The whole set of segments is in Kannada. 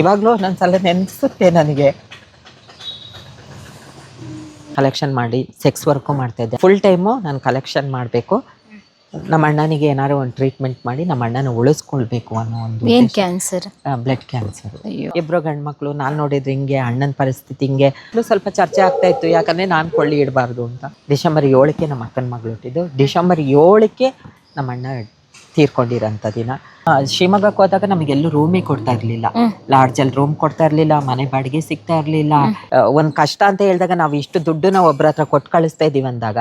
ಇವಾಗಲೂ ಒಂದೊಂದ್ಸಲ ನೆನೆಸುತ್ತೆ ನನಗೆ. ಕಲೆಕ್ಷನ್ ಮಾಡಿ ಸೆಕ್ಸ್ ವರ್ಕು ಮಾಡ್ತಾ ಇದ್ದೆ. ಫುಲ್ ಟೈಮು ನಾನು ಕಲೆಕ್ಷನ್ ಮಾಡಬೇಕು, ನಮ್ಮ ಅಣ್ಣನಿಗೆ ಏನಾದ್ರು ಒಂದು ಟ್ರೀಟ್ಮೆಂಟ್ ಮಾಡಿ ನಮ್ಮ ಅಣ್ಣನ ಉಳಿಸ್ಕೊಳ್ಬೇಕು ಅನ್ನೋ ಒಂದು. ಏನ್ ಕ್ಯಾನ್ಸರ್? Blood cancer. ಇಬ್ರು ಗಂಡು ಮಕ್ಕಳು. ನಾನು ನೋಡಿದ್ರೆ ಹಿಂಗೆ, ಅಣ್ಣನ ಪರಿಸ್ಥಿತಿ ಹಿಂಗೆ. ಸ್ವಲ್ಪ ಚರ್ಚೆ ಆಗ್ತಾ ಇತ್ತು, ಯಾಕಂದರೆ ನಾನು ಕೊಳ್ಳಿ ಇಡಬಾರ್ದು ಅಂತ. ಡಿಸೆಂಬರ್ 7ಕ್ಕೆ ನಮ್ಮ ಅಕ್ಕನ ಮಗಳು ಹುಟ್ಟಿದ್ದು. ಡಿಸೆಂಬರ್ 7ಕ್ಕೆ ನಮ್ಮ ಅಣ್ಣ ತೀರ್ಕೊಂಡಿರೋಂಥ ದಿನ. ಶಿವಮೊಗ್ಗಕ್ಕೆ ಹೋದಾಗ ನಮಗೆಲ್ಲೂ ರೂಮಿಗೆ ಕೊಡ್ತಾ ಇರಲಿಲ್ಲ, ಲಾಡ್ಜಲ್ಲಿ ರೂಮ್ ಕೊಡ್ತಾ ಇರಲಿಲ್ಲ, ಮನೆ ಬಾಡಿಗೆ ಸಿಗ್ತಾ ಇರಲಿಲ್ಲ. ಒಂದು ಕಷ್ಟ ಅಂತ ಹೇಳಿದಾಗ ನಾವು ಇಷ್ಟು ದುಡ್ಡು ನಾವು ಒಬ್ಬರ ಹತ್ರ ಕೊಟ್ಟು ಕಳಿಸ್ತಾ ಇದ್ದೀವಿ ಅಂದಾಗ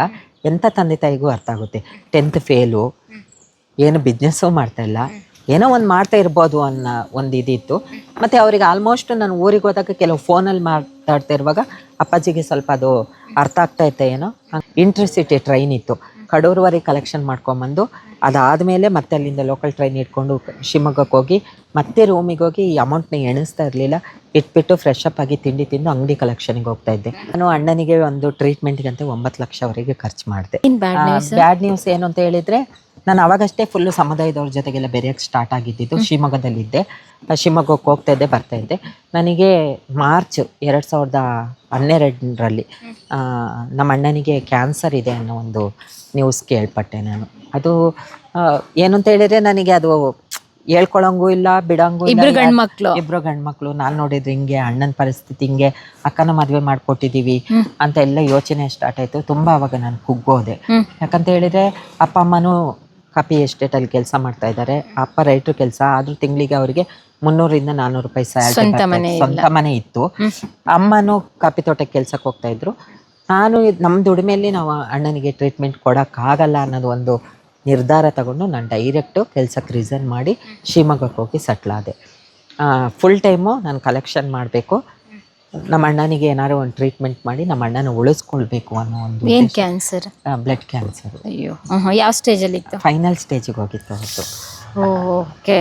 ಎಂಥ ತಂದೆ ತಾಯಿಗೂ ಅರ್ಥ ಆಗುತ್ತೆ. 10th ಫೇಲು, ಏನು ಬಿಸ್ನೆಸ್ಸು ಮಾಡ್ತಾಯಿಲ್ಲ, ಏನೋ ಒಂದು ಮಾಡ್ತಾ ಇರ್ಬೋದು ಅನ್ನೋ ಒಂದು ಇದಿತ್ತು. ಮತ್ತು ಅವ್ರಿಗೆ ಆಲ್ಮೋಸ್ಟ್ ನಾನು ಊರಿಗೆ ಹೋದಾಗ ಕೆಲವು ಫೋನಲ್ಲಿ ಮಾತಾಡ್ತಾ ಇರುವಾಗ ಅಪ್ಪಾಜಿಗೆ ಸ್ವಲ್ಪ ಅದು ಅರ್ಥ ಆಗ್ತಾ ಇತ್ತು ಏನೋ. ಇಂಟರ್ಸಿಟಿ ಟ್ರೈನ್ ಇತ್ತು, ಕಡೂರುವರೆಗೆ ಕಲೆಕ್ಷನ್ ಮಾಡ್ಕೊಂಬಂದು ಅದಾದಮೇಲೆ ಮತ್ತೆ ಅಲ್ಲಿಂದ ಲೋಕಲ್ ಟ್ರೈನ್ ಇಟ್ಕೊಂಡು ಶಿವಮೊಗ್ಗಕ್ಕೆ ಹೋಗಿ ಮತ್ತೆ ರೂಮಿಗೆ ಹೋಗಿ ಈ ಅಮೌಂಟ್ನ ಎಣಿಸ್ತಾ ಇರಲಿಲ್ಲ, ಇಟ್ಬಿಟ್ಟು ಫ್ರೆಶ್ ಅಪ್ ಆಗಿ ತಿಂಡಿ ತಿಂದು ಅಂಗಡಿ ಕಲೆಕ್ಷನ್ಗೆ ಹೋಗ್ತಾ ಇದ್ದೆ. ನಾನು ಅಣ್ಣನಿಗೆ ಒಂದು ಟ್ರೀಟ್ಮೆಂಟ್ಗಂತ 9 ಲಕ್ಷವರೆಗೆ ಖರ್ಚು ಮಾಡಿದೆ. ಬ್ಯಾಡ್ ನ್ಯೂಸ್ ಏನು ಅಂತ ಹೇಳಿದರೆ, ನಾನು ಅವಾಗಷ್ಟೇ ಫುಲ್ಲು ಸಮುದಾಯದವ್ರ ಜೊತೆಗೆಲ್ಲ ಬೆರೆಯೋಕ್ಕೆ ಸ್ಟಾರ್ಟ್ ಆಗಿದ್ದಿದ್ದು. ಶಿವಮೊಗ್ಗದಲ್ಲಿದ್ದೆ, ಶಿವಮೊಗ್ಗಕ್ಕೆ ಹೋಗ್ತಾ ಇದ್ದೆ, ಬರ್ತಾ ಇದ್ದೆ. ನನಗೆ ಮಾರ್ಚ್ 2012ರಲ್ಲಿ ನಮ್ಮ ಅಣ್ಣನಿಗೆ ಕ್ಯಾನ್ಸರ್ ಇದೆ ಅನ್ನೋ ಒಂದು ನ್ಯೂಸ್ ಕೇಳ್ಪಟ್ಟೆ ನಾನು. ಅದು ಏನು ಅಂತ ಹೇಳಿದರೆ ನನಗೆ ಅದು ಹೇಳ್ಕೊಳಂಗೂ ಇಲ್ಲ, ಬಿಡಂಗೂ ಇಲ್ಲ. ಇಬ್ರು ಗಂಡ್ಮಕ್ಳು. ನಾನು ನೋಡಿದ್ರೆ ಹಿಂಗೆ, ಅಣ್ಣನ ಪರಿಸ್ಥಿತಿ ಹಿಂಗೆ, ಅಕ್ಕನ ಮದುವೆ ಮಾಡಿಕೊಟ್ಟಿದ್ದೀವಿ ಅಂತ ಎಲ್ಲ ಯೋಚನೆ ಸ್ಟಾರ್ಟ್ ಆಯಿತು. ತುಂಬ ಅವಾಗ ನಾನು ಕುಗ್ಗೋದೆ. ಯಾಕಂತ ಹೇಳಿದರೆ ಅಪ್ಪ ಅಮ್ಮನೂ ಕಾಪಿ ಎಸ್ಟೇಟಲ್ಲಿ ಕೆಲಸ ಮಾಡ್ತಾ ಇದ್ದಾರೆ, ಅಪ್ಪ ರೈಟ್ರು ಕೆಲಸ. ಆದರೂ ತಿಂಗಳಿಗೆ ಅವರಿಗೆ 300ರಿಂದ 400 ರೂಪಾಯಿ ಸ್ಯಾಲರಿ, ಸ್ವಂತ ಮನೆ ಇತ್ತು. ಅಮ್ಮನೂ ಕಾಪಿ ತೋಟಕ್ಕೆ ಕೆಲ್ಸಕ್ಕೆ ಹೋಗ್ತಾ ಇದ್ರು. ನಾನು ನಮ್ಮ ದುಡಿಮೆಯಲ್ಲಿ ನಾವು ಅಣ್ಣನಿಗೆ ಟ್ರೀಟ್ಮೆಂಟ್ ಕೊಡೋಕ್ಕಾಗಲ್ಲ ಅನ್ನೋದು ಒಂದು ನಿರ್ಧಾರ ತಗೊಂಡು ನಾನು ಡೈರೆಕ್ಟು ಕೆಲಸಕ್ಕೆ ರಿಸೈನ್ ಮಾಡಿ ಶಿವಮೊಗ್ಗಕ್ಕೆ ಹೋಗಿ ಸೆಟ್ಲಾದೆ. ಫುಲ್ ಟೈಮು ನಾನು ಕಲೆಕ್ಷನ್ ಮಾಡಬೇಕು, ನಮ್ಮ ಅಣ್ಣನಿಗೆ ಏನಾದ್ರು ಒಂದು ಟ್ರೀಟ್ಮೆಂಟ್ ಮಾಡಿ ನಮ್ಮ ಅಣ್ಣನ ಉಳಿಸ್ಕೊಳ್ಬೇಕು ಅನ್ನೋ ಒಂದು. ಏನ್ ಕ್ಯಾನ್ಸರ್? Blood cancer. ಅಯ್ಯೋ, ಯಾವ ಸ್ಟೇಜಲ್ಲಿ ಇತ್ತು? ಫೈನಲ್ ಸ್ಟೇಜಿಗೆ ಹೋಗಿತ್ತು ಅವತ್ತು. ಓಕೆ.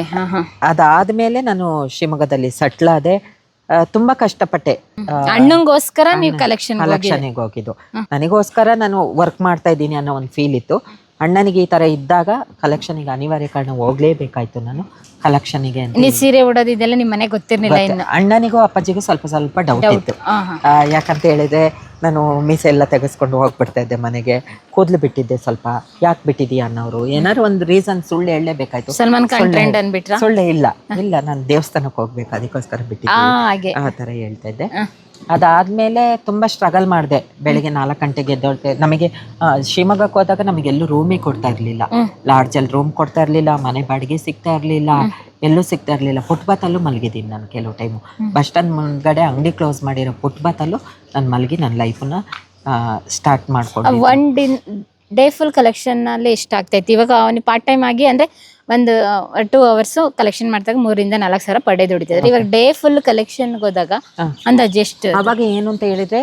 ಅದಾದಮೇಲೆ ನಾನು ಶಿವಮೊಗ್ಗದಲ್ಲಿ ಸೆಟ್ಲಾದೆ. ತುಂಬ ಕಷ್ಟಪಟ್ಟೆ. ಅಣ್ಣಂಗೋಸ್ಕರ ನೀವು ಕಲೆಕ್ಷನ್ಗೆ ಹೋಗಿದ್ದು. ನನಗೋಸ್ಕರ ನಾನು ವರ್ಕ್ ಮಾಡ್ತಾ ಇದ್ದೀನಿ ಅನ್ನೋ ಒಂದು ಫೀಲ್ ಇತ್ತು. ಅಣ್ಣನಿಗೆ ಈ ಥರ ಇದ್ದಾಗ ಕಲೆಕ್ಷನಿಗೆ ಅನಿವಾರ್ಯ ಕಾರಣ ಹೋಗ್ಲೇಬೇಕಾಯ್ತು ನಾನು ಕಲೆಕ್ಷನಿಗೆ ಅಂತ. ನೀವು ಸೀರೆ ಉಡೋದಿದೆಲ್ಲ ನಿಮ್ಮ ಮನೆಗೆ ಗೊತ್ತಿರಲಿಲ್ಲ? ಅಣ್ಣನಿಗೂ ಅಪ್ಪಾಜಿಗೂ ಸ್ವಲ್ಪ ಡೌಟ್ ಇತ್ತು. ಯಾಕಂತ ಹೇಳಿದ್ರೆ ನಾನು ಮೀಸೆ ಎಲ್ಲ ತೆಗೆಸ್ಕೊಂಡು ಹೋಗ್ಬಿಡ್ತಾ ಇದ್ದೆ ಮನೆಗೆ. ಕೂದಲು ಬಿಟ್ಟಿದ್ದೆ ಸ್ವಲ್ಪ, ಯಾಕೆ ಬಿಟ್ಟಿದೀಯ ಅನ್ನೋರು ಏನಾದ್ರು ಒಂದು ರೀಸನ್ ಸುಳ್ಳು ಹೇಳಲೇಬೇಕಾಯ್ತು. ಸಲ್ಮಾನ್ ಖಾನ್ ಟ್ರೆಂಡ್ ಅನ್ಬಿಟ್ರಾ? ಸುಳ್ಳೆ ಇಲ್ಲ, ನಾನು ದೇವಸ್ಥಾನಕ್ಕೆ ಹೋಗ್ಬೇಕು ಅದಕ್ಕೋಸ್ಕರ ಬಿಟ್ಟಿದ್ದೆ, ಆ ಥರ ಹೇಳ್ತಾ ಇದ್ದೆ. ಅದಾದಮೇಲೆ ತುಂಬ ಸ್ಟ್ರಗಲ್ ಮಾಡಿದೆ. ಬೆಳಿಗ್ಗೆ 4 ಗಂಟೆಗೆ ಎದ್ದೊಳ್ತೆ. ನಮಗೆ ಶಿವಮೊಗ್ಗಕ್ಕೆ ಹೋದಾಗ ನಮಗೆಲ್ಲೂ ರೂಮಿಗೆ ಕೊಡ್ತಾ ಇರಲಿಲ್ಲ, ಲಾಡ್ಜಲ್ಲಿ ರೂಮ್ ಕೊಡ್ತಾ ಇರಲಿಲ್ಲ, ಮನೆ ಬಾಡಿಗೆ ಸಿಗ್ತಾ ಇರಲಿಲ್ಲ, ಎಲ್ಲೂ ಸಿಗ್ತಾ ಇರಲಿಲ್ಲ. ಫುಟ್ಪಾತಲ್ಲೂ ಮಲಗಿದ್ದೀನಿ ನಾನು ಕೆಲವು ಟೈಮು. ಬಸ್ ಸ್ಟ್ಯಾಂಡ್ ಮುಂದ್ಗಡೆ ಅಂಗಡಿ ಕ್ಲೋಸ್ ಮಾಡಿರೋ ಫುಟ್ಪಾತಲ್ಲೂ ನಾನು ಮಲಗಿ ನನ್ನ ಲೈಫನ್ನ ಸ್ಟಾರ್ಟ್ ಮಾಡ್ಕೊಂಡು. 1 ಡೇ ಫುಲ್ ಕಲೆಕ್ಷನ್ನಲ್ಲಿ ಎಷ್ಟಾಗ್ತೈತಿ ಇವಾಗ? ಅವನಿಗೆ ಪಾರ್ಟ್ ಟೈಮ್ ಆಗಿ ಅಂದರೆ ಒಂದು 2 ಅವರ್ಸು ಕಲೆಕ್ಷನ್ ಮಾಡಿದಾಗ 3ರಿಂದ 4 ಸಾವಿರ ಪರ್ ಡೇ ದುಡಿತಿದ್ರು. ಇವಾಗ ಡೇ ಫುಲ್ ಕಲೆಕ್ಷನ್ಗೆ ಹೋದಾಗ ಅಂದಾಜು ಎಷ್ಟು? ಅವಾಗ ಏನು ಅಂತ ಹೇಳಿದ್ರೆ,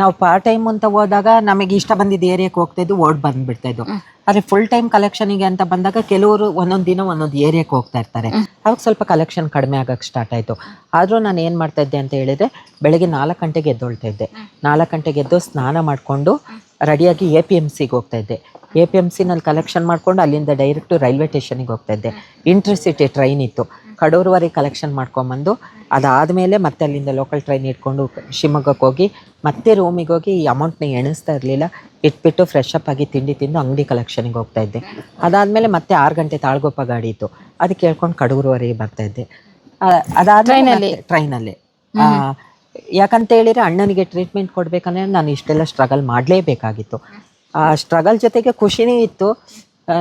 ನಾವು ಪಾರ್ಟ್ ಟೈಮ್ ಅಂತ ಹೋದಾಗ ನಮಗೆ ಇಷ್ಟ ಬಂದಿದ್ದು ಏರಿಯಾಕ್ಕೆ ಹೋಗ್ತಾ ಇದ್ದು, ಓಡ್ ಬಂದ್ಬಿಡ್ತಾ ಇದ್ದು. ಆದರೆ ಫುಲ್ ಟೈಮ್ ಕಲೆಕ್ಷನಿಗೆ ಅಂತ ಬಂದಾಗ ಕೆಲವರು ಒಂದೊಂದು ದಿನ ಒಂದೊಂದು ಏರಿಯಾಕ್ಕೆ ಹೋಗ್ತಾ ಇರ್ತಾರೆ. ಅವಾಗ ಸ್ವಲ್ಪ ಕಲೆಕ್ಷನ್ ಕಡಿಮೆ ಆಗಕ್ಕೆ ಸ್ಟಾರ್ಟ್ ಆಯಿತು. ಆದರೂ ನಾನು ಏನು ಮಾಡ್ತಾ ಇದ್ದೆ ಅಂತ ಹೇಳಿದರೆ, ಬೆಳಗ್ಗೆ 4 ಗಂಟೆಗೆ ಎದ್ದೊಳ್ತಾ ಇದ್ದೆ. 4 ಗಂಟೆಗೆ ಎದ್ದು ಸ್ನಾನ ಮಾಡಿಕೊಂಡು ರೆಡಿಯಾಗಿ APMCಗೆ ಹೋಗ್ತಾ ಇದ್ದೆ. APMCನಲ್ಲಿ ಕಲೆಕ್ಷನ್ ಮಾಡಿಕೊಂಡು ಅಲ್ಲಿಂದ ಡೈರೆಕ್ಟು ರೈಲ್ವೆ ಸ್ಟೇಷನಿಗೆ ಹೋಗ್ತಾ ಇದ್ದೆ. ಇಂಟರ್ಸಿಟಿ ಟ್ರೈನ್ ಇತ್ತು, ಕಡೂರುವರೆಗೆ ಕಲೆಕ್ಷನ್ ಮಾಡ್ಕೊಂಬಂದು ಅದಾದಮೇಲೆ ಮತ್ತೆ ಅಲ್ಲಿಂದ ಲೋಕಲ್ ಟ್ರೈನ್ ಇಟ್ಕೊಂಡು ಶಿವಮೊಗ್ಗಕ್ಕೆ ಹೋಗಿ ಮತ್ತೆ ರೂಮಿಗೆ ಹೋಗಿ ಈ ಅಮೌಂಟ್ನ ಎಣಿಸ್ತಾ ಇರಲಿಲ್ಲ, ಇಟ್ಬಿಟ್ಟು ಫ್ರೆಶ್ ಅಪ್ ಆಗಿ ತಿಂಡಿ ತಿಂದು ಅಂಗಡಿ ಕಲೆಕ್ಷನ್ಗೆ ಹೋಗ್ತಾ ಇದ್ದೆ. ಅದಾದಮೇಲೆ ಮತ್ತೆ 6 ಗಂಟೆ ತಾಳ್ಗೊಪ್ಪ ಗಾಡಿ ಇತ್ತು, ಅದಕ್ಕೆ ಕೇಳ್ಕೊಂಡು ಕಡೂರುವರೆಗೆ ಬರ್ತಾ ಇದ್ದೆ. ಅದಾದಮೇಲೆ ಟ್ರೈನಲ್ಲಿ. ಯಾಕಂತ ಹೇಳಿದರೆ ಅಣ್ಣನಿಗೆ ಟ್ರೀಟ್ಮೆಂಟ್ ಕೊಡಬೇಕಂದ್ರೆ ನಾನು ಇಷ್ಟೆಲ್ಲ ಸ್ಟ್ರಗಲ್ ಮಾಡಲೇಬೇಕಾಗಿತ್ತು. ಆ ಸ್ಟ್ರಗಲ್ ಜೊತೆಗೆ ಖುಷಿನೇ ಇತ್ತು.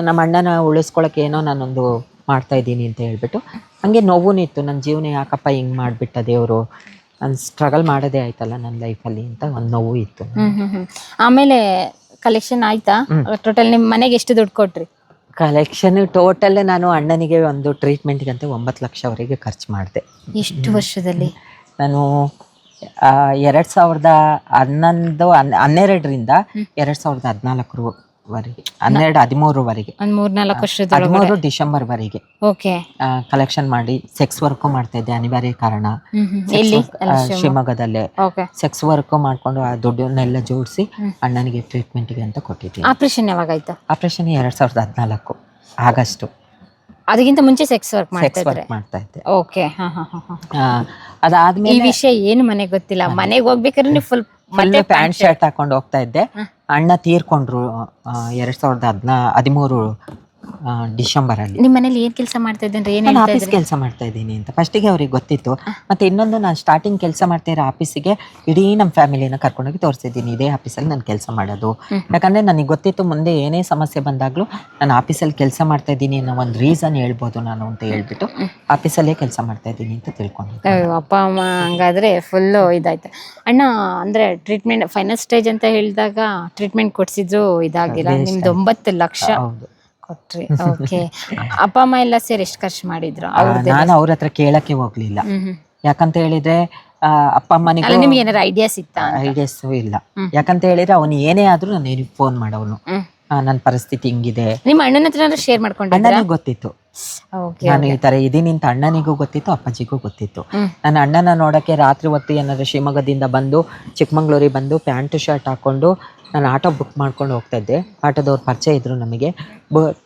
ನಮ್ಮ ಅಣ್ಣನ ಉಳಿಸ್ಕೊಳ್ಳೋಕೆ ಏನೋ ನಾನೊಂದು ಮಾಡ್ತಾ ಇದ್ದೀನಿ ಅಂತ ಹೇಳ್ಬಿಟ್ಟು. ಹಂಗೆ ನೋವು ಇತ್ತು, ನನ್ನ ಜೀವನ ಯಾಕಪ್ಪ ಹಿಂಗೆ ಮಾಡಿಬಿಟ್ಟ ದೇವರು, ನಾನು ಸ್ಟ್ರಗಲ್ ಮಾಡೋದೇ ಆಯ್ತಲ್ಲ ನನ್ನ ಲೈಫಲ್ಲಿ ಅಂತ ಒಂದು ನೋವು ಇತ್ತು. ಆಮೇಲೆ ಕಲೆಕ್ಷನ್ ಆಯ್ತಾ? ಟೋಟಲ್ ನಿಮ್ಮ ಮನೆಗೆ ಎಷ್ಟು ದುಡ್ಡು ಕೊಟ್ರಿ? ಕಲೆಕ್ಷನ್ ಟೋಟಲ್ ನಾನು ಅಣ್ಣನಿಗೆ ಒಂದು ಟ್ರೀಟ್ಮೆಂಟ್ಗಂತ 9 ಲಕ್ಷವರೆಗೆ ಖರ್ಚು ಮಾಡಿದೆ. ಎಷ್ಟು ವರ್ಷದಲ್ಲಿ? ನಾನು 2012ರಿಂದ 2014 13ವರೆಗೆ 13 ಡಿಸೆಂಬರ್ವರೆಗೆ ಕಲೆಕ್ಷನ್ ಮಾಡಿ ಸೆಕ್ಸ್ ವರ್ಕು ಮಾಡ್ತಾ ಇದ್ದೆ. ಅನಿವಾರ್ಯ ಕಾರಣ ಶಿವಮೊಗ್ಗದಲ್ಲೇ ಸೆಕ್ಸ್ ವರ್ಕು ಮಾಡ್ಕೊಂಡು ಆ ದುಡ್ಡನ್ನೆಲ್ಲ ಜೋಡಿಸಿ ಅಣ್ಣನಿಗೆ ಟ್ರೀಟ್ಮೆಂಟ್ಗೆ ಅಂತ ಕೊಟ್ಟಿದ್ದೆ. ಆಪರೇಷನ್ ಯಾವಾಗ ಆಯ್ತು? Operation 2014 August. ಅದಕ್ಕಿಂತ ಮುಂಚೆ ಸೆಕ್ಸ್ ವರ್ಕ್ ಸೆಕ್ಸ್ ಮಾಡ್ತಾ ಇದ್ರೆ. ವರ್ಕ್ ಮಾಡ್ತಾ ಇದ್ದೆ. ಓಕೆ. ಈ ಅದಾದ್ಮೇಲೆ ವಿಷಯ ಏನು ಮನೆಗೆ ಗೊತ್ತಿಲ್ಲ. ಮನೆಗೆ ಹೋಗ್ಬೇಕಾದ್ರೆ ನೀವು ಫುಲ್ ಫುಲ್ ಪ್ಯಾಂಟ್ ಶರ್ಟ್ ಹಾಕೊಂಡು ಹೋಗ್ತಾ ಇದ್ದೆ. ಅಣ್ಣ ತೀರ್ಕೊಂಡ್ರು 2013 ಡಿಸೆಂಬರ್ ಅಲ್ಲಿ. ನಿಮ್ಮ ಮನೇಲಿ ಏನ್ ಕೆಲಸ ಮಾಡ್ತಾ ಇದ್ದಂದ್ರೆ ಏನ್ ನಾನು ಹೇಳ್ತಾ ಆಫೀಸ್ ಇದ್ರಿ? ಕೆಲಸ ಮಾಡ್ತಾ ಇದ್ದೀನಿ ಅಂತ ಫಸ್ಟಿಗೆ ಅವ್ರಿಗೆ ಗೊತ್ತಿತ್ತು. ಮತ್ತೆ ಇನ್ನೊಂದು, ನಾನು ಸ್ಟಾರ್ಟಿಂಗ್ ಕೆಲಸ ಮಾಡ್ತಾ ಇರೋ ಆಫೀಸಿಗೆ ಇಡೀ ನಮ್ಮ ಫ್ಯಾಮಿಲಿನ ಕರ್ಕೊಂಡೋಗಿ ತೋರಿಸಿದ್ದೀನಿ. ಇದೇ ಆಫೀಸಲ್ಲಿ ನಾನು ಕೆಲಸ ಮಾಡೋದು. ಯಾಕಂದ್ರೆ ನನಗೆ ಗೊತ್ತಿತ್ತು ಮುಂದೆ ಏನೇ ಸಮಸ್ಯೆ ಬಂದಾಗಲೂ ನಾನು ಆಫೀಸಲ್ಲಿ ಕೆಲಸ ಮಾಡ್ತಾ ಇದ್ದೀನಿ ಅನ್ನೋ ಒಂದು ರೀಸನ್ ಹೇಳ್ಬೋದು ನಾನು ಅಂತ ಹೇಳ್ಬಿಟ್ಟು ಆಫೀಸಲ್ಲೇ ಕೆಲಸ ಮಾಡ್ತಾ ಇದ್ದೀನಿ ಅಂತ ತಿಳ್ಕೊಂಡಿದ್ದೆ. ಅಯ್ಯೋ, ಅಪ್ಪ ಅಮ್ಮ ಹಂಗಾದ್ರೆ ಫುಲ್ಲು ಇದಾಯ್ತು. ಅಣ್ಣ ಅಂದ್ರೆ ಟ್ರೀಟ್ಮೆಂಟ್ ಫೈನಲ್ ಸ್ಟೇಜ್ ಅಂತ ಹೇಳಿದಾಗ ಟ್ರೀಟ್ಮೆಂಟ್ ಕೊಡ್ಸಿದ್ರು ಇದಾಗಿಲ್ಲ. ನಿಮ್ದು 9 ಲಕ್ಷ ಹೌದು, ಕೊಟ್ರಿ. ಓಕೆ. ಅಪ್ಪ ಅಮ್ಮ ಎಲ್ಲ ಸೇರಿ ಎಷ್ಟು ಖರ್ಚು ಮಾಡಿದ್ರು? ನಾನು ಅವ್ರ ಹತ್ರ ಕೇಳಕ್ಕೆ ಹೋಗ್ಲಿಲ್ಲ. ಯಾಕಂತ ಹೇಳಿದ್ರೆ ಅಪ್ಪ ಅಮ್ಮನಿಗೆ ನಿಮ್ಗೆ ಏನಾರ ಐಡಿಯಾಸ್ ಇತ್ತಾ? ಐಡಿಯಾಸ್ ಇಲ್ಲ. ಯಾಕಂತ ಹೇಳಿದ್ರೆ ಅವನು ಏನೇ ಆದ್ರೂ ನಾನು ಫೋನ್ ಮಾಡೋನು, ನನ್ನ ಪರಿಸ್ಥಿತಿ ಹಿಂಗಿದೆ. ನಿಮ್ಮ ಅಣ್ಣನ ಹತ್ರ ಶೇರ್ ಮಾಡ್ಕೊಂಡಿದ್ರಾ? ಅಣ್ಣನಿಗೆ ಗೊತ್ತಿತ್ತು ನಾನು ಈ ತರ ಇದೀನಿ ಅಂತ. ಅಣ್ಣನಿಗೂ ಗೊತ್ತಿತ್ತು, ಅಪ್ಪಾಜಿಗೂ ಗೊತ್ತಿತ್ತು. ನನ್ನ ಅಣ್ಣನ ನೋಡಕ್ಕೆ ರಾತ್ರಿ ಹೊತ್ತು ಏನಾದ್ರು ಶಿವಮೊಗ್ಗದಿಂದ ಬಂದು ಚಿಕ್ಕಮಂಗ್ಳೂರಿಗೆ ಬಂದು ಪ್ಯಾಂಟ್ ಶರ್ಟ್ ಹಾಕೊಂಡು ನಾನು ಆಟೋ ಬುಕ್ ಮಾಡ್ಕೊಂಡು ಹೋಗ್ತಾ ಇದ್ದೆ. ಆಟೋದವ್ರು ಪರಿಚಯ ಇದ್ರು ನಮಗೆ.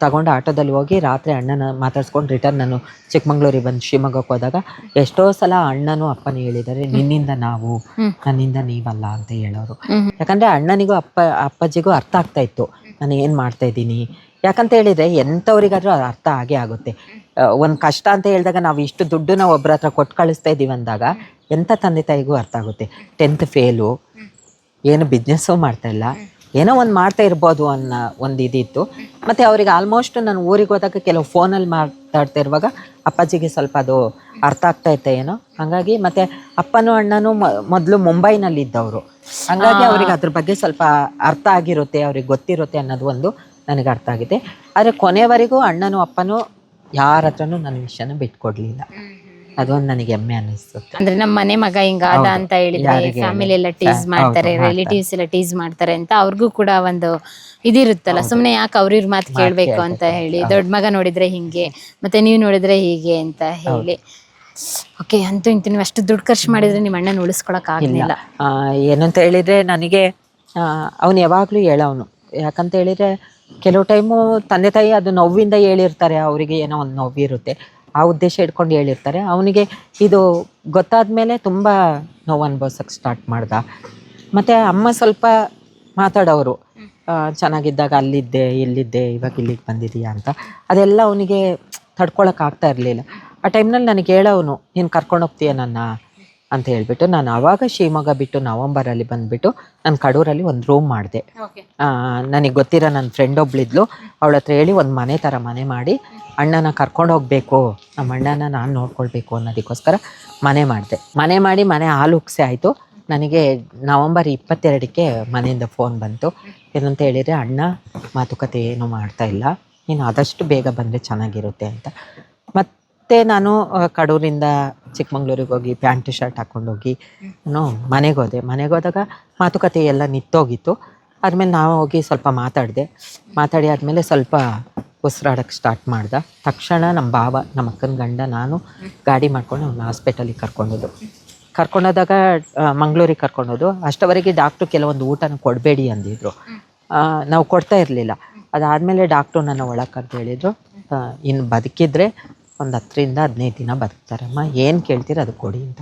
ತಗೊಂಡು ಆಟೋದಲ್ಲಿ ಹೋಗಿ ರಾತ್ರಿ ಅಣ್ಣನ ಮಾತಾಡ್ಸ್ಕೊಂಡು ರಿಟರ್ನ್ ನಾನು ಚಿಕ್ಕಮಂಗ್ಳೂರಿಗೆ ಬಂದು ಶಿವಮೊಗ್ಗಕ್ಕೆ ಹೋದಾಗ ಎಷ್ಟೋ ಸಲ ಅಣ್ಣನೂ ಅಪ್ಪನೂ ಹೇಳಿದ್ದಾರೆ, ನಿನ್ನಿಂದ ನಾವು, ನನ್ನಿಂದ ನೀವಲ್ಲ ಅಂತ ಹೇಳೋರು. ಯಾಕಂದ್ರೆ ಅಣ್ಣನಿಗೂ ಅಪ್ಪಾಜಿಗೂ ಅರ್ಥ ಆಗ್ತಾ ಇತ್ತು ನಾನು ಏನು ಮಾಡ್ತಾ ಇದ್ದೀನಿ. ಯಾಕಂತ ಹೇಳಿದ್ರೆ ಎಂಥವ್ರಿಗಾದ್ರೂ ಅದು ಅರ್ಥ ಆಗೇ ಆಗುತ್ತೆ. ಒಂದು ಕಷ್ಟ ಅಂತ ಹೇಳಿದಾಗ ನಾವು ಇಷ್ಟು ದುಡ್ಡು ನಾವು ಒಬ್ಬರ ಹತ್ರ ಕೊಟ್ಟು ಕಳಿಸ್ತಾ ಇದ್ದೀವಿ ಅಂದಾಗ ಎಂಥ ತಂದೆ ತಾಯಿಗೂ ಅರ್ಥ ಆಗುತ್ತೆ. 10th ಫೇಲು, ಏನು ಬಿಸ್ನೆಸ್ಸು ಮಾಡ್ತಾ ಇಲ್ಲ, ಏನೋ ಒಂದು ಮಾಡ್ತಾ ಇರ್ಬೋದು ಅನ್ನೋ ಒಂದು ಇದಿತ್ತು. ಮತ್ತು ಅವ್ರಿಗೆ ಆಲ್ಮೋಸ್ಟ್ ನಾನು ಊರಿಗೆ ಹೋದಾಗ ಕೆಲವು ಫೋನಲ್ಲಿ ಮಾತಾಡ್ತಾ ಇರುವಾಗ ಅಪ್ಪಾಜಿಗೆ ಸ್ವಲ್ಪ ಅದು ಅರ್ಥ ಆಗ್ತಾ ಇತ್ತೆ ಏನೋ. ಹಾಗಾಗಿ ಮತ್ತು ಅಪ್ಪನೂ ಅಣ್ಣನೂ ಮೊದಲು ಮುಂಬೈನಲ್ಲಿ ಇದ್ದವರು. ಹಾಗಾಗಿ ಅವ್ರಿಗೆ ಅದ್ರ ಬಗ್ಗೆ ಸ್ವಲ್ಪ ಅರ್ಥ ಆಗಿರುತ್ತೆ, ಅವ್ರಿಗೆ ಗೊತ್ತಿರುತ್ತೆ ಅನ್ನೋದು ಒಂದು ನನಗೆ ಅರ್ಥ ಆಗಿದೆ. ಆದರೆ ಕೊನೆವರೆಗೂ ಅಣ್ಣನೂ ಅಪ್ಪನೂ ಯಾರ ಹತ್ರನೂ ನನ್ನ ವಿಷಯನ ಬಿಟ್ಕೊಡ್ಲಿಲ್ಲ. ಅದೊಂದು ನನಗೆ ಹೆಮ್ಮೆ ಅನ್ನಿಸುತ್ತೆ. ಅಂದ್ರೆ ನಮ್ಮ ಮನೆ ಮಗ ಹಿಂಗಾದ ಅಂತ ಹೇಳಿದ್ರೆ ಫ್ಯಾಮಿಲಿ ಎಲ್ಲ ಟೀಸ್ ಮಾಡ್ತಾರೆ, ರಿಲೇಟಿವ್ಸ್ ಎಲ್ಲ ಟೀಸ್ ಮಾಡ್ತಾರೆ ಅಂತ ಅವ್ರಿಗೂ ಕೂಡ ಒಂದು ಇದಿರುತ್ತಲ್ಲ, ಸುಮ್ನೆ ಯಾಕೆ ಅವ್ರ ಮಾತು ಕೇಳ್ಬೇಕು ಅಂತ ಹೇಳಿ. ದೊಡ್ಡ ಮಗ ನೋಡಿದ್ರೆ ಹಿಂಗೆ, ಮತ್ತೆ ನೀವು ನೋಡಿದ್ರೆ ಹೀಗೆ ಅಂತ ಹೇಳಿ. ಓಕೆ. ಅಂತೂ ಇಂತೂ ನೀವು ಅಷ್ಟು ದುಡ್ಡು ಖರ್ಚು ಮಾಡಿದ್ರೆ ನಿಮ್ಮ ಅಣ್ಣನ ಉಳಿಸ್ಕೊಳಕ್ ಆಗಲಿಲ್ಲ. ಏನಂತ ಹೇಳಿದ್ರೆ ನನಗೆ ಅವನು ಯಾವಾಗಲೂ ಹೇಳೋನು. ಯಾಕಂತ ಹೇಳಿದ್ರೆ ಕೆಲವು ಟೈಮು ತಂದೆ ತಾಯಿ ಅದು ನೋವಿಂದ ಹೇಳಿರ್ತಾರೆ, ಅವರಿಗೆ ಏನೋ ಒಂದು ನೋವಿರುತ್ತೆ, ಆ ಉದ್ದೇಶ ಇಟ್ಕೊಂಡು ಹೇಳಿರ್ತಾರೆ. ಅವನಿಗೆ ಇದು ಗೊತ್ತಾದ ಮೇಲೆ ತುಂಬ ನೋವು ಅನುಭವಿಸೋಕ್ಕೆ ಸ್ಟಾರ್ಟ್ ಮಾಡ್ದ. ಮತ್ತು ಅಮ್ಮ ಸ್ವಲ್ಪ ಮಾತಾಡೋರು, ಚೆನ್ನಾಗಿದ್ದಾಗ ಅಲ್ಲಿದ್ದೆ ಇಲ್ಲಿದ್ದೆ, ಇವಾಗ ಇಲ್ಲಿಗೆ ಬಂದಿದೀಯಾ ಅಂತ. ಅದೆಲ್ಲ ಅವನಿಗೆ ತಡ್ಕೊಳಕ್ಕೆ ಆಗ್ತಾ ಇರಲಿಲ್ಲ. ಆ ಟೈಮ್ನಲ್ಲಿ ನನಗೆ ಹೇಳೋನು, ನೀನು ಕರ್ಕೊಂಡು ಹೋಗ್ತೀಯ ನನ್ನ ಅಂತ ಹೇಳ್ಬಿಟ್ಟು. ನಾನು ಆವಾಗ ಶಿವಮೊಗ್ಗ ಬಿಟ್ಟು ನವಂಬರಲ್ಲಿ ಬಂದುಬಿಟ್ಟು ನಾನು ಕಡೂರಲ್ಲಿ ಒಂದು ರೂಮ್ ಮಾಡಿದೆ. ನನಗೆ ಗೊತ್ತಿರೋ ನನ್ನ ಫ್ರೆಂಡ್ ಒಬ್ಳಿದ್ಲು, ಅವಳ ಹತ್ರ ಹೇಳಿ ಒಂದು ಮನೆ ಥರ ಮನೆ ಮಾಡಿ ಅಣ್ಣನ ಕರ್ಕೊಂಡು ಹೋಗ್ಬೇಕು, ನಮ್ಮ ಅಣ್ಣನ ನಾನು ನೋಡ್ಕೊಳ್ಬೇಕು ಅನ್ನೋದಕ್ಕೋಸ್ಕರ ಮನೆ ಮಾಡಿದೆ. ಮನೆ ಮಾಡಿ ಮನೆ ಹಾಲು ಉಕ್ಸೆ ಆಯಿತು. ನನಗೆ ನವಂಬರ್ 22ಕ್ಕೆ ಮನೆಯಿಂದ ಫೋನ್ ಬಂತು. ಏನಂತ ಹೇಳಿದರೆ, ಅಣ್ಣ ಮಾತುಕತೆ ಏನೂ ಮಾಡ್ತಾ ಇಲ್ಲ, ನೀನು ಆದಷ್ಟು ಬೇಗ ಬಂದರೆ ಚೆನ್ನಾಗಿರುತ್ತೆ ಅಂತ. ಮತ್ತು ನಾನು ಕಡೂರಿಂದ ಚಿಕ್ಕಮಂಗ್ಳೂರಿಗೆ ಹೋಗಿ ಪ್ಯಾಂಟ್ ಶರ್ಟ್ ಹಾಕ್ಕೊಂಡೋಗಿ ನಾನು ಮನೆಗೆ ಹೋದೆ. ಮನೆಗೆ ಹೋದಾಗ ಮಾತುಕತೆ ಎಲ್ಲ ನಿಂತೋಗಿತ್ತು. ಆದಮೇಲೆ ನಾವು ಹೋಗಿ ಸ್ವಲ್ಪ ಮಾತಾಡಿ ಆದಮೇಲೆ ಸ್ವಲ್ಪ ಉಸಿರಾಡೋಕ್ಕೆ ಸ್ಟಾರ್ಟ್ ಮಾಡ್ದೆ. ತಕ್ಷಣ ನಮ್ಮ ಬಾವ, ನಮ್ಮ ಅಕ್ಕನ ಗಂಡ, ನಾನು ಗಾಡಿ ಮಾಡ್ಕೊಂಡು ಅವ್ನ ಹಾಸ್ಪಿಟಲಿಗೆ ಕರ್ಕೊಂಡೋದಾಗ ಮಂಗಳೂರಿಗೆ ಕರ್ಕೊಂಡೋದು. ಅಷ್ಟವರೆಗೆ ಡಾಕ್ಟ್ರು ಕೆಲವೊಂದು ಊಟನ ಕೊಡಬೇಡಿ ಅಂದಿದ್ರು. ನಾವು ಕೊಡ್ತಾ ಇರಲಿಲ್ಲ. ಅದಾದಮೇಲೆ ಡಾಕ್ಟ್ರು ನನ್ನ ಒಳಗೆ ಕರೆದು ಹೇಳಿದರು, ಇನ್ನು ಬದುಕಿದ್ರೆ ಒಂದು 10ರಿಂದ 15 ದಿನ ಬದುಕ್ತಾರಮ್ಮ, ಏನು ಕೇಳ್ತೀರ ಅದು ಕೊಡಿ ಅಂತ.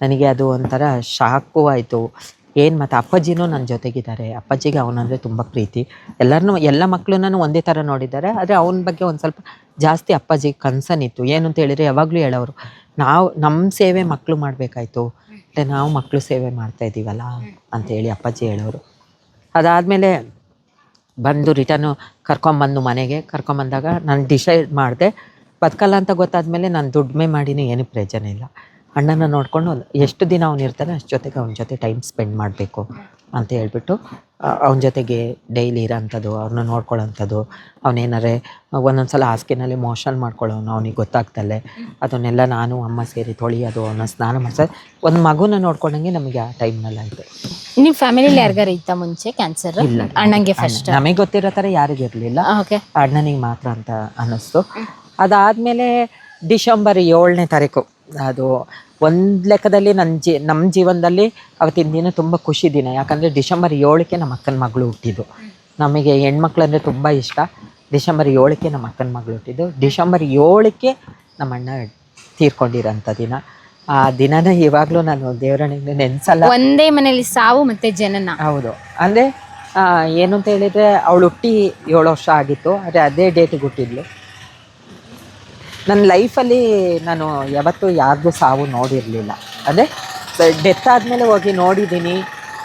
ನನಗೆ ಅದು ಒಂಥರ ಶಾಕು ಆಯಿತು. ಏನು ಮತ್ತು ಅಪ್ಪಾಜಿನೂ ನನ್ನ ಜೊತೆಗಿದ್ದಾರೆ. ಅಪ್ಪಾಜಿಗೆ ಅವನಂದರೆ ತುಂಬ ಪ್ರೀತಿ. ಎಲ್ಲ ಮಕ್ಕಳನ್ನೂ ಒಂದೇ ಥರ ನೋಡಿದ್ದಾರೆ. ಆದರೆ ಅವನ ಬಗ್ಗೆ ಒಂದು ಸ್ವಲ್ಪ ಜಾಸ್ತಿ ಅಪ್ಪಾಜಿಗೆ ಕನ್ಸರ್ನ್ ಇತ್ತು. ಏನು ಅಂತ ಹೇಳಿದರೆ ಯಾವಾಗಲೂ ಹೇಳೋರು, ನಮ್ಮ ಸೇವೆ ಮಕ್ಕಳು ಮಾಡಬೇಕಾಯ್ತು, ಮತ್ತು ನಾವು ಮಕ್ಕಳು ಸೇವೆ ಮಾಡ್ತಾಯಿದ್ದೀವಲ್ಲ ಅಂತೇಳಿ ಅಪ್ಪಾಜಿ ಹೇಳೋರು. ಅದಾದಮೇಲೆ ಬಂದು ರಿಟರ್ನು ಕರ್ಕೊಂಬಂದು ಮನೆಗೆ ಕರ್ಕೊಂಬಂದಾಗ ನಾನು ಡಿಸೈಡ್ ಮಾಡಿದೆ, ಬದುಕಲ್ಲ ಅಂತ ಗೊತ್ತಾದಮೇಲೆ ನಾನು ದುಡಿಮೆ ಮಾಡಿನೂ ಏನೂ ಪ್ರಯೋಜನ ಇಲ್ಲ. ಅಣ್ಣನ ನೋಡಿಕೊಂಡು ಎಷ್ಟು ದಿನ ಅವ್ನು ಇರ್ತಾನೆ ಅಷ್ಟು ಜೊತೆಗೆ ಅವನ ಜೊತೆ ಟೈಮ್ ಸ್ಪೆಂಡ್ ಮಾಡಬೇಕು ಅಂತ ಹೇಳ್ಬಿಟ್ಟು ಅವನ ಜೊತೆಗೆ ಡೈಲಿ ಇರೋಂಥದ್ದು, ಅವ್ರನ್ನ ನೋಡ್ಕೊಳ್ಳೋಂಥದ್ದು. ಅವನೇನಾರೇ ಒಂದೊಂದು ಸಲ ಹಾಸಿಗೆನಲ್ಲಿ ಮೋಷನ್ ಮಾಡ್ಕೊಳ್ಳೋನು, ಅವನಿಗೆ ಗೊತ್ತಾಗ್ತಲ್ಲೇ ಅದನ್ನೆಲ್ಲ ನಾನು ಅಮ್ಮ ಸೇರಿ ತೊಳೆಯೋದು, ಅವನ ಸ್ನಾನ ಮಾಡಿಸೋದು, ಒಂದು ಮಗುನ ನೋಡ್ಕೊಂಡಂಗೆ ನಮಗೆ ಆ ಟೈಮ್ನಲ್ಲಿ ಆಯಿತು. ನಿಮ್ಮ ಫ್ಯಾಮಿಲಿಲಿ ಯಾರಿಗಾರು ಇತ್ತ ಮುಂಚೆ ಕ್ಯಾನ್ಸರ್? ಇಲ್ಲ, ಅಣ್ಣಂಗೆ ಫಸ್ಟ್. ನಮಗೆ ಗೊತ್ತಿರೋ ಥರ ಯಾರಿಗೂ ಇರಲಿಲ್ಲ, ಓಕೆ. ಅಣ್ಣನಿಗೆ ಮಾತ್ರ ಅಂತ ಅನ್ನಿಸ್ತು. ಅದಾದಮೇಲೆ ಡಿಸೆಂಬರ್ 7ನೇ ತಾರೀಕು, ಅದು ಒಂದು ಲೆಕ್ಕದಲ್ಲಿ ನಮ್ಮ ಜೀವನದಲ್ಲಿ ಅವತ್ತಿನ ದಿನ ತುಂಬ ಖುಷಿ ದಿನ. ಯಾಕಂದರೆ ಡಿಸೆಂಬರ್ 7ಕ್ಕೆ ನಮ್ಮ ಅಕ್ಕನ ಮಗಳು ಹುಟ್ಟಿದ್ದು. ನಮಗೆ ಹೆಣ್ಮಕ್ಳಂದರೆ ತುಂಬ ಇಷ್ಟ. ಡಿಸೆಂಬರ್ 7ಕ್ಕೆ ನಮ್ಮ ಅಕ್ಕನ ಮಗಳು ಹುಟ್ಟಿದ್ದು. ಡಿಸೆಂಬರ್ 7ಕ್ಕೆ ನಮ್ಮ ಅಣ್ಣ ತೀರ್ಕೊಂಡಿರೋಂಥ ದಿನ. ಆ ದಿನನ ಇವಾಗಲೂ ನಾನು ದೇವರನಿಗೆ ನೆನೆಸಲ್ಲ. ಒಂದೇ ಮನೇಲಿ ಸಾವು ಮತ್ತೆ ಜನನ. ಹೌದು, ಅಂದರೆ ಏನು ಅಂತ ಹೇಳಿದರೆ ಅವಳು ಹುಟ್ಟಿ 7 ವರ್ಷ ಆಗಿತ್ತು, ಆದರೆ ಅದೇ ಡೇಟಿಗೆ ಹುಟ್ಟಿದ್ಲು. ನನ್ನ ಲೈಫಲ್ಲಿ ನಾನು ಯಾವತ್ತೂ ಯಾರ್ದು ಸಾವು ನೋಡಿರಲಿಲ್ಲ. ಅದೇ ಡೆತ್ ಆದಮೇಲೆ ಹೋಗಿ ನೋಡಿದ್ದೀನಿ,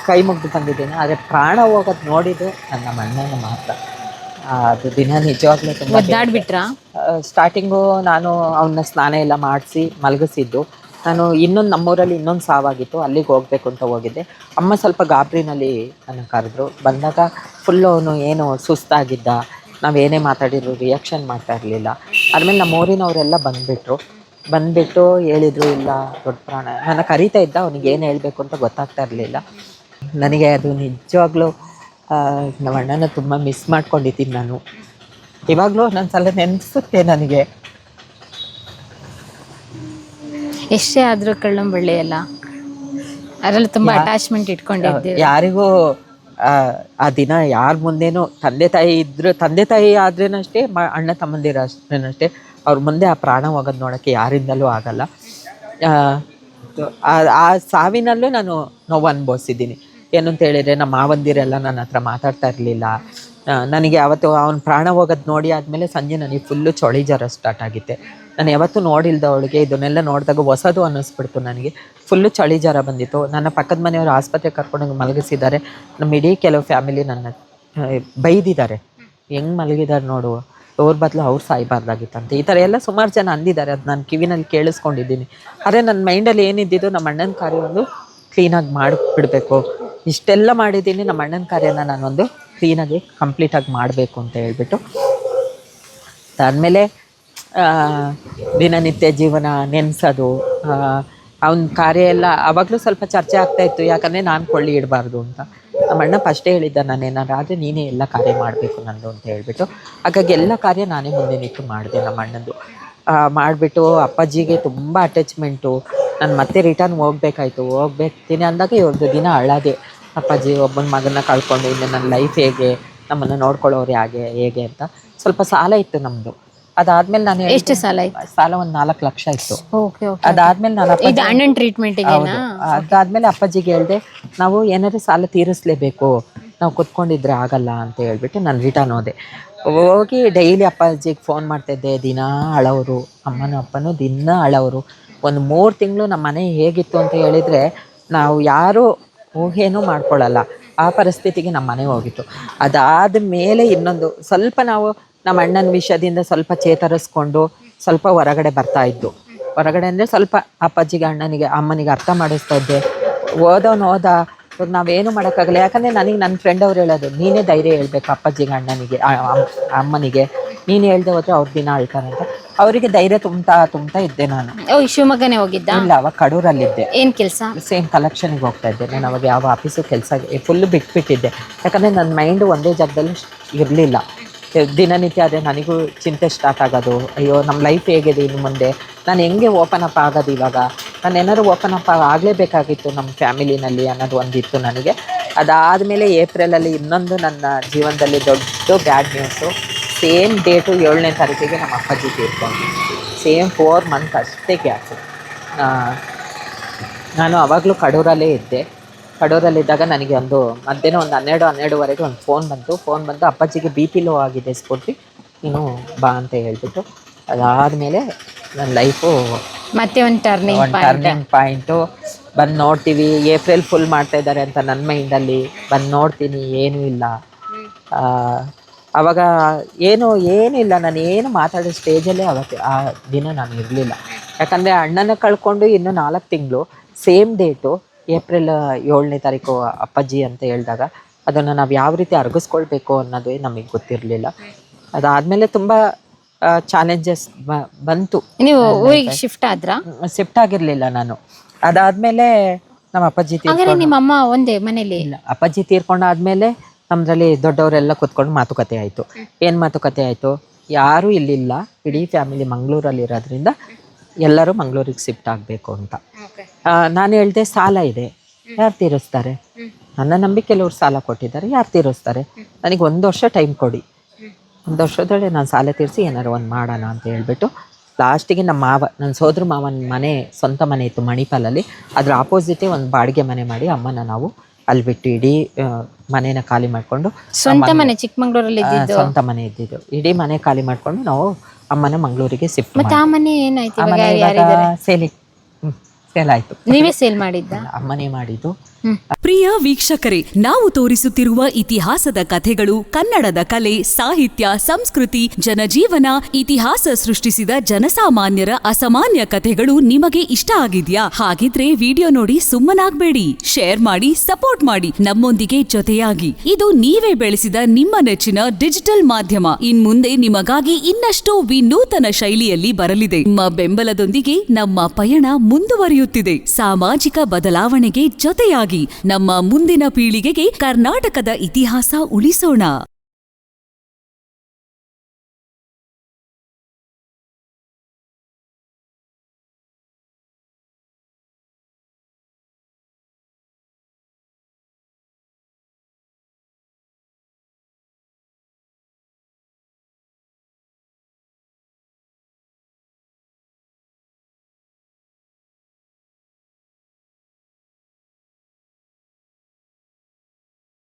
ಕೈ ಮುಗ್ದು ಬಂದಿದ್ದೀನಿ, ಆದರೆ ಪ್ರಾಣ ಹೋಗೋದು ನೋಡಿದ್ದು ನನ್ನ ಅಣ್ಣನ ಮಾತ್ರ. ಅದು ದಿನ ನಿಜವಾಗ್ಲೂ ತುಂಬ ಒದ್ದಾಡ್ಬಿಟ್ರಾ? ಸ್ಟಾರ್ಟಿಂಗು ನಾನು ಅವನ್ನ ಸ್ನಾನ ಎಲ್ಲ ಮಾಡಿಸಿ ಮಲಗಿಸಿದ್ದು. ನಾನು ನಮ್ಮೂರಲ್ಲಿ ಇನ್ನೊಂದು ಸಾವಾಗಿತ್ತು, ಅಲ್ಲಿಗೆ ಹೋಗಬೇಕು ಅಂತ ಹೋಗಿದ್ದೆ. ಅಮ್ಮ ಸ್ವಲ್ಪ ಗಾಬರಿನಲ್ಲಿ ನನ್ನ ಕರೆದ್ರು. ಬಂದಾಗ ಫುಲ್ಲು ಅವನು ಏನು ಸುಸ್ತಾಗಿದ್ದ, ನಾವೇನೇ ಮಾತಾಡಿದ್ರು ರಿಯಾಕ್ಷನ್ ಮಾಡ್ತಾ ಇರಲಿಲ್ಲ. ಆದಮೇಲೆ ನಮ್ಮ ಊರಿನವರೆಲ್ಲ ಬಂದುಬಿಟ್ಟು ಹೇಳಿದರು, ಇಲ್ಲ ದೊಡ್ಡ ಪ್ರಾಣ. ನನ್ನ ಕರೀತಾ ಇದ್ದ, ಅವನಿಗೆ ಏನು ಹೇಳಬೇಕು ಅಂತ ಗೊತ್ತಾಗ್ತಾ ಇರಲಿಲ್ಲ. ನನಗೆ ಅದು ನಿಜವಾಗ್ಲೂ ನಮ್ಮ ಅಣ್ಣನ ತುಂಬ ಮಿಸ್ ಮಾಡ್ಕೊಂಡಿದ್ದೀನಿ ನಾನು. ಇವಾಗಲೂ ನನ್ನ ಸಲ ನೆನೆಸುತ್ತೆ ನನಗೆ. ಎಷ್ಟೇ ಆದರೂ ಕಳ್ಳಂಬಳ್ಳಿ ಅಲ್ಲ, ಅದರಲ್ಲಿ ತುಂಬ ಅಟ್ಯಾಚ್ಮೆಂಟ್ ಇಟ್ಕೊಂಡಿದ್ದೀವಿ. ಯಾರಿಗೂ ಆ ದಿನ ಯಾರ ಮುಂದೇನೂ ತಂದೆ ತಾಯಿ ಆದ್ರೇನೂ ಅಷ್ಟೇ, ಅಣ್ಣ ತಮ್ಮಂದಿರ ಅಷ್ಟೇನಷ್ಟೇ, ಅವ್ರ ಮುಂದೆ ಆ ಪ್ರಾಣ ಹೋಗೋದು ನೋಡೋಕ್ಕೆ ಯಾರಿಂದಲೂ ಆಗಲ್ಲ. ಆ ಸಾವಿನಲ್ಲೂ ನಾನು ನೋವು ಅನುಭವಿಸಿದ್ದೀನಿ. ಏನು ಅಂತ ಹೇಳಿದರೆ, ನಮ್ಮ ಮಾವಂದಿರೆಲ್ಲ ನನ್ನ ಹತ್ರ ಮಾತಾಡ್ತಾ ಇರಲಿಲ್ಲ. ನನಗೆ ಅವತ್ತು ಅವನ ಪ್ರಾಣ ಹೋಗೋದು ನೋಡಿ ಆದಮೇಲೆ ಸಂಜೆ ನನಗೆ ಫುಲ್ಲು ಚಳಿ ಜ್ವರ ಸ್ಟಾರ್ಟ್ ಆಗಿತ್ತೆ. ನಾನು ಯಾವತ್ತೂ ನೋಡಿಲ್ದವಳಿಗೆ ಇದನ್ನೆಲ್ಲ ನೋಡಿದಾಗ ಹೊಸದು ಅನ್ನಿಸ್ಬಿಡ್ತು ನನಗೆ. ಫುಲ್ಲು ಚಳಿ ಜ್ವರ ಬಂದಿತ್ತು. ನನ್ನ ಪಕ್ಕದ ಮನೆಯವರು ಆಸ್ಪತ್ರೆಗೆ ಕರ್ಕೊಂಡೋಗಿ ಮಲಗಿಸಿದ್ದಾರೆ. ನಮ್ಮ ಇಡೀ ಕೆಲವು ಫ್ಯಾಮಿಲಿ ನನ್ನ ಬೈದಿದ್ದಾರೆ, ಹೆಂಗೆ ಮಲಗಿದ್ದಾರೆ ನೋಡು, ಅವ್ರ ಬದಲು ಅವ್ರು ಸಾಯಬಾರ್ದಾಗಿತ್ತಂತೆ. ಈ ಥರ ಎಲ್ಲ ಸುಮಾರು ಜನ ಅಂದಿದ್ದಾರೆ. ಅದು ನಾನು ಕಿವಿನಲ್ಲಿ ಕೇಳಿಸ್ಕೊಂಡಿದ್ದೀನಿ. ಆದರೆ ನನ್ನ ಮೈಂಡಲ್ಲಿ ಏನಿದ್ದಿದ್ದು, ನಮ್ಮ ಅಣ್ಣನ ಕಾರ್ಯ ಒಂದು ಕ್ಲೀನಾಗಿ ಮಾಡಿಬಿಡ್ಬೇಕು. ಇಷ್ಟೆಲ್ಲ ಮಾಡಿದ್ದೀನಿ, ನಮ್ಮ ಅಣ್ಣನ ಕಾರ್ಯನ ನಾನೊಂದು ಕ್ಲೀನಾಗಿ ಕಂಪ್ಲೀಟಾಗಿ ಮಾಡಬೇಕು ಅಂತ ಹೇಳ್ಬಿಟ್ಟು. ಅದಾದಮೇಲೆ ದಿನನಿತ್ಯ ಜೀವನ ನೆನೆಸೋದು, ಅವನ ಕಾರ್ಯ ಎಲ್ಲ ಆವಾಗಲೂ ಸ್ವಲ್ಪ ಚರ್ಚೆ ಆಗ್ತಾಯಿತ್ತು. ಯಾಕಂದರೆ ನಾನು ಕೊಳ್ಳಿ ಇಡಬಾರ್ದು ಅಂತ. ನಮ್ಮ ಅಣ್ಣ ಫಸ್ಟೇ ಹೇಳಿದ್ದ, ನಾನೇನಾದ್ರು ಆದರೆ ನೀನೇ ಎಲ್ಲ ಕಾರ್ಯ ಮಾಡಬೇಕು ನಂದು ಅಂತ ಹೇಳ್ಬಿಟ್ಟು. ಹಾಗಾಗಿ ಎಲ್ಲ ಕಾರ್ಯ ನಾನೇ ಮುಂದೆ ನಿಂತು ಮಾಡಿದೆ ನಮ್ಮ ಅಣ್ಣಂದು. ಮಾಡಿಬಿಟ್ಟು ಅಪ್ಪಾಜಿಗೆ ತುಂಬ ಅಟ್ಯಾಚ್ಮೆಂಟು. ನಾನು ಮತ್ತೆ ರಿಟರ್ನ್ ಹೋಗ್ಬೇಕ್ತೀನಿ ಅಂದಾಗ ಇವ್ರದ್ದು ದಿನ ಅಳೋದೆ. ಅಪ್ಪಾಜಿ ಒಬ್ಬನ ಮಗನ ಕಳ್ಕೊಂಡು ಇನ್ನು ನನ್ನ ಲೈಫ್ ಹೇಗೆ, ನಮ್ಮನ್ನು ನೋಡ್ಕೊಳ್ಳೋರು ಹೇಗೆ ಅಂತ. ಸ್ವಲ್ಪ ಸಾಲ ಇತ್ತು ನಮ್ಮದು. ಅದಾದ್ಮೇಲೆ ನಾನು ಎಷ್ಟು ಸಾಲ ಇತ್ತು? ಸಾಲ ಒಂದು 4 ಲಕ್ಷ ಇತ್ತು. ಅದಾದ್ಮೇಲೆ ನಾನು ಅಣ್ಣನ ಟ್ರೀಟ್ಮೆಂಟಿಗೆ ಅದಾದ್ಮೇಲೆ ಅಪ್ಪಾಜಿಗೆ ಹೇಳಿದೆ, ನಾವು ಏನಾದ್ರು ಸಾಲ ತೀರಿಸಲೇಬೇಕು, ನಾವು ಕುತ್ಕೊಂಡಿದ್ರೆ ಆಗಲ್ಲ ಅಂತ ಹೇಳ್ಬಿಟ್ಟು ನಾನು ರಿಟರ್ನ್ ಹೋಗಿ ಡೈಲಿ ಅಪ್ಪಾಜಿಗೆ ಫೋನ್ ಮಾಡ್ತಾಯಿದ್ದೆ. ದಿನ ಅಳವರು, ಅಮ್ಮನೂ ಅಪ್ಪನೂ ದಿನ ಅಳವರು. ಒಂದು 3 ತಿಂಗಳು ನಮ್ಮ ಮನೆ ಹೇಗಿತ್ತು ಅಂತ ಹೇಳಿದರೆ, ನಾವು ಯಾರೂ ಊಹೆನೂ ಮಾಡ್ಕೊಳ್ಳಲ್ಲ ಆ ಪರಿಸ್ಥಿತಿಗೆ ನಮ್ಮ ಮನೆ ಹೋಗಿತ್ತು. ಅದಾದ ಮೇಲೆ ಇನ್ನೊಂದು ಸ್ವಲ್ಪ ನಾವು ನಮ್ಮ ಅಣ್ಣನ ವಿಷಯದಿಂದ ಸ್ವಲ್ಪ ಚೇತರಿಸ್ಕೊಂಡು ಸ್ವಲ್ಪ ಹೊರಗಡೆ ಬರ್ತಾಯಿದ್ದು. ಹೊರಗಡೆ ಅಂದರೆ ಸ್ವಲ್ಪ ಅಪ್ಪಾಜಿಗೆ ಅಮ್ಮನಿಗೆ ಅರ್ಥ ಮಾಡಿಸ್ತಾ ಇದ್ದೆ. ಓದ ನಾವೇನು ಮಾಡೋಕ್ಕಾಗಲ್ಲ. ಯಾಕಂದರೆ ನನಗೆ ನನ್ನ ಫ್ರೆಂಡ್ ಅವ್ರು ಹೇಳೋದು, ನೀನೇ ಧೈರ್ಯ ಹೇಳ್ಬೇಕು ಅಪ್ಪಾಜಿಗೆ, ಅಮ್ಮನಿಗೆ ನೀನು ಹೇಳ್ದೆ ಹೋದರೆ ಅವ್ರ ದಿನ ಅಳ್ತಾರೆ ಅಂತ. ಅವರಿಗೆ ಧೈರ್ಯ ತುಂಬ್ತಾ ಇದ್ದೆ ನಾನು. ಶಿವಮೊಗ್ಗನೇ ಹೋಗಿದ್ದ? ಇಲ್ಲ, ಅವಾಗ ಕಡೂರಲ್ಲಿದ್ದೆ. ಏನು ಕೆಲಸ? ಸೇಮ್ ಕಲೆಕ್ಷನಿಗೆ ಹೋಗ್ತಾ ಇದ್ದೆ ನಾನು. ಅವಾಗ ಯಾವ ಆಫೀಸು ಕೆಲಸ ಫುಲ್ಲು ಬಿಟ್ಬಿಟ್ಟಿದ್ದೆ. ಯಾಕಂದರೆ ನನ್ನ ಮೈಂಡು ಒಂದೇ ಜಾಗದಲ್ಲಿ ಇರಲಿಲ್ಲ. ದಿನನಿತ್ಯ ಅದೇ ನನಗೂ ಚಿಂತೆ ಸ್ಟಾರ್ಟ್ ಆಗೋದು. ಅಯ್ಯೋ, ನಮ್ಮ ಲೈಫ್ ಹೇಗಿದೆ ಇನ್ನು ಮುಂದೆ, ನಾನು ಹೆಂಗೆ ಓಪನ್ ಅಪ್ ಆಗೋದು ಇವಾಗ, ನಾನು ಏನಾದ್ರು ಓಪನ್ ಅಪ್ ಆಗಲೇಬೇಕಾಗಿತ್ತು ನಮ್ಮ ಫ್ಯಾಮಿಲಿನಲ್ಲಿ ಅನ್ನೋದು ಒಂದಿತ್ತು ನನಗೆ. ಅದಾದಮೇಲೆ ಏಪ್ರಿಲಲ್ಲಿ ಇನ್ನೊಂದು ನನ್ನ ಜೀವನದಲ್ಲಿ ದೊಡ್ಡ ಬ್ಯಾಡ್ ನ್ಯೂಸು. ಸೇಮ್ ಡೇಟು 7ನೇ ತಾರೀಕಿಗೆ ನಮ್ಮ ಅಪ್ಪಾಜಿ ತೀರ್ಕೊಂಡು. ಸೇಮ್ 4 ಮಂತ್ ಅಷ್ಟೇ ಗ್ಯಾಪು. ನಾನು ಆವಾಗಲೂ ಕಡೂರಲ್ಲೇ ಇದ್ದೆ. ಕಡೂರಲ್ಲಿದ್ದಾಗ ನನಗೆ ಮಧ್ಯಾಹ್ನ ಒಂದು 12:30ವರೆಗೆ ಒಂದು ಫೋನ್ ಬಂತು. ಅಪ್ಪಾಜಿಗೆ BP ಲೋ ಆಗಿದೆ ಸ್ಫೂರ್ತಿ, ನೀನು ಬಾ ಅಂತ ಹೇಳ್ಬಿಟ್ಟು. ಅದಾದಮೇಲೆ ನನ್ನ ಲೈಫು ಮತ್ತೆ ಒಂದು ಟರ್ನಿಂಗ್ ಪಾಯಿಂಟು. ಬಂದು ನೋಡ್ತೀವಿ, ಏಪ್ರಿಲ್ ಫುಲ್ ಮಾಡ್ತಾಯಿದ್ದಾರೆ ಅಂತ ನನ್ನ ಮೈಂಡಲ್ಲಿ. ಬಂದು ನೋಡ್ತೀನಿ, ಏನೂ ಇಲ್ಲ. ಆವಾಗ ಏನಿಲ್ಲ, ನಾನು ಏನು ಮಾತಾಡೋ ಸ್ಟೇಜಲ್ಲೇ ಅವತ್ತು ಆ ದಿನ ನಾನು ಇರಲಿಲ್ಲ. ಯಾಕಂದರೆ ಅಣ್ಣನ ಕಳ್ಕೊಂಡು ಇನ್ನೂ 4 ತಿಂಗಳು, ಸೇಮ್ ಡೇಟು ಏಪ್ರಿಲ್ 7ನೇ ತಾರೀಕು ಅಪ್ಪಾಜಿ ಅಂತ ಹೇಳಿದಾಗ ಅದನ್ನು ನಾವು ಯಾವ ರೀತಿ ಅರಗಿಸ್ಕೊಳ್ಬೇಕು ಅನ್ನೋದೇ ನಮಗೆ ಗೊತ್ತಿರಲಿಲ್ಲ. ಅದಾದಮೇಲೆ ತುಂಬ ಚಾಲೆಂಜಸ್ ಬಂತು. ನೀವು ಊರಿಗೆ ಶಿಫ್ಟ್ ಆಗಿರಲಿಲ್ಲ ನಾನು. ಅದಾದಮೇಲೆ ನಮ್ಮ ಅಪ್ಪಾಜಿ ನಿಮ್ಮ ಅಮ್ಮ ಒಂದೇ ಮನೇಲಿ ಇಲ್ಲ. ಅಪ್ಪಾಜಿ ತೀರ್ಕೊಂಡಾದ್ಮೇಲೆ ನಮ್ಮದ್ರಲ್ಲಿ ದೊಡ್ಡವರೆಲ್ಲ ಕೂತ್ಕೊಂಡು ಮಾತುಕತೆ ಆಯಿತು. ಏನು ಮಾತುಕತೆ ಆಯಿತು? ಯಾರೂ ಇಲ್ಲಿಲ್ಲ, ಇಡೀ ಫ್ಯಾಮಿಲಿ ಮಂಗಳೂರಲ್ಲಿರೋದ್ರಿಂದ ಎಲ್ಲರೂ ಮಂಗಳೂರಿಗೆ ಶಿಫ್ಟ್ ಆಗಬೇಕು ಅಂತ. ನಾನು ಹೇಳಿದೆ, ಸಾಲ ಇದೆ, ಯಾರು ತೀರಿಸ್ತಾರೆ? ನನ್ನ ನಂಬಿ ಕೆಲವ್ರು ಸಾಲ ಕೊಟ್ಟಿದ್ದಾರೆ, ಯಾರು ತೀರಿಸ್ತಾರೆ? ನನಗೆ 1 ವರ್ಷ ಟೈಮ್ ಕೊಡಿ. ಒಂದು ವರ್ಷದೊಳಗೆ ನಾನು ಸಾಲ ತೀರಿಸಿ ಏನಾರು ಒಂದು ಮಾಡೋಣ ಅಂತ ಹೇಳ್ಬಿಟ್ಟು ಲಾಸ್ಟಿಗೆ ನಮ್ಮ ಮಾವ, ನನ್ನ ಸೋದರ ಮಾವನ ಮನೆ, ಸ್ವಂತ ಮನೆ ಇತ್ತು ಮಣಿಪಾಲಲ್ಲಿ. ಅದ್ರ ಆಪೋಸಿಟೇ ಒಂದು ಬಾಡಿಗೆ ಮನೆ ಮಾಡಿ ಅಮ್ಮನ ನಾವು ಅಲ್ಲಿ ಬಿಟ್ಟು ಇಡೀ ಮನೇನ ಖಾಲಿ ಮಾಡಿಕೊಂಡು, ಸ್ವಂತ ಮನೆ ಚಿಕ್ಕಮಂಗ್ಳೂರಲ್ಲಿ ಇದ್ದಿದ್ದು. ಸ್ವಂತ ಮನೆ ಇದ್ದಿದ್ದು, ಇಡೀ ಮನೆ ಖಾಲಿ ಮಾಡಿಕೊಂಡು ನಾವು ಅಮ್ಮನ ಮಂಗಳೂರಿಗೆ ಶಿಫ್ಟ್ ಮತ್ತೆ ಆ ಮನೆ ಏನಾಯ್ತು ಇವಾಗ? ಸೇಲ್ ಆಯಿತು. ನೀವೇ ಸೇಲ್ ಮಾಡಿದ್ದ? ಅಮ್ಮನೇ ಮಾಡಿದ್ದು. ಪ್ರಿಯ ವೀಕ್ಷಕರೇ, ನಾವು ತೋರಿಸುತ್ತಿರುವ ಇತಿಹಾಸದ ಕಥೆಗಳು ಕನ್ನಡದ ಕಲೆ, ಸಾಹಿತ್ಯ, ಸಂಸ್ಕೃತಿ, ಜನಜೀವನ, ಇತಿಹಾಸ ಸೃಷ್ಟಿಸಿದ ಜನಸಾಮಾನ್ಯರ ಅಸಾಮಾನ್ಯ ಕಥೆಗಳು ನಿಮಗೆ ಇಷ್ಟ ಆಗಿದ್ಯಾ? ಹಾಗಿದ್ರೆ ವಿಡಿಯೋ ನೋಡಿ ಸುಮ್ಮನಾಗ್ಬೇಡಿ, ಶೇರ್ ಮಾಡಿ, ಸಪೋರ್ಟ್ ಮಾಡಿ, ನಮ್ಮೊಂದಿಗೆ ಜೊತೆಯಾಗಿ. ಇದು ನೀವೇ ಬೆಳೆಸಿದ ನಿಮ್ಮ ನೆಚ್ಚಿನ ಡಿಜಿಟಲ್ ಮಾಧ್ಯಮ. ಇನ್ಮುಂದೆ ನಿಮಗಾಗಿ ಇನ್ನಷ್ಟು ವಿನೂತನ ಶೈಲಿಯಲ್ಲಿ ಬರಲಿದೆ. ನಿಮ್ಮ ಬೆಂಬಲದೊಂದಿಗೆ ನಮ್ಮ ಪಯಣ ಮುಂದುವರಿಯುತ್ತಿದೆ. ಸಾಮಾಜಿಕ ಬದಲಾವಣೆಗೆ ಜೊತೆಯಾಗಿ ನಮ್ಮ ಮುಂದಿನ ಪೀಳಿಗೆಗೆ ಕರ್ನಾಟಕದ ಇತಿಹಾಸ ಉಳಿಸೋಣ.